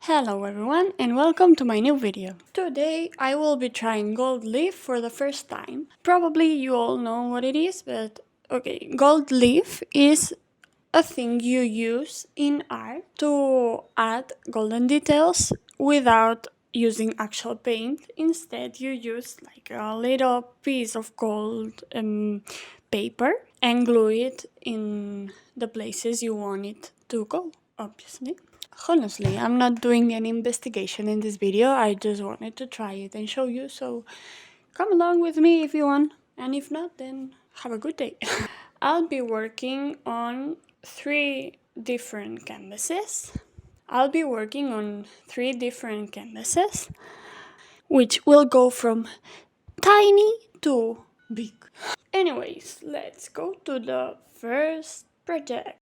Hello everyone and welcome to my new video. Today I will be trying gold leaf for the first time. Probably you all know what it is, but okay, gold leaf is a thing you use in art to add golden details without using actual paint. Instead you use like a little piece of gold paper and glue it in the places you want it to go, obviously. Honestly, I'm not doing any investigation in this video, I just wanted to try it and show you, so come along with me if you want, and if not, then have a good day. I'll be working on three different canvases. Which will go from tiny to big. Anyways, let's go to the first project.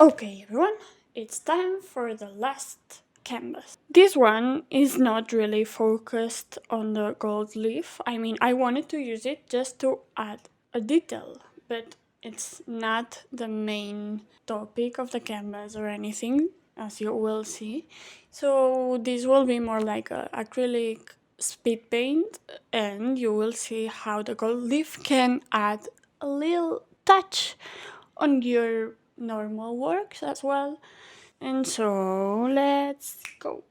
Okay everyone, it's time for the last canvas. This one is not really focused on the gold leaf. I mean, I wanted to use it just to add a detail, but it's not the main topic of the canvas or anything, as you will see. So this will be more like a acrylic speed paint, and you will see how the gold leaf can add a little touch on your normal works as well. And so let's go.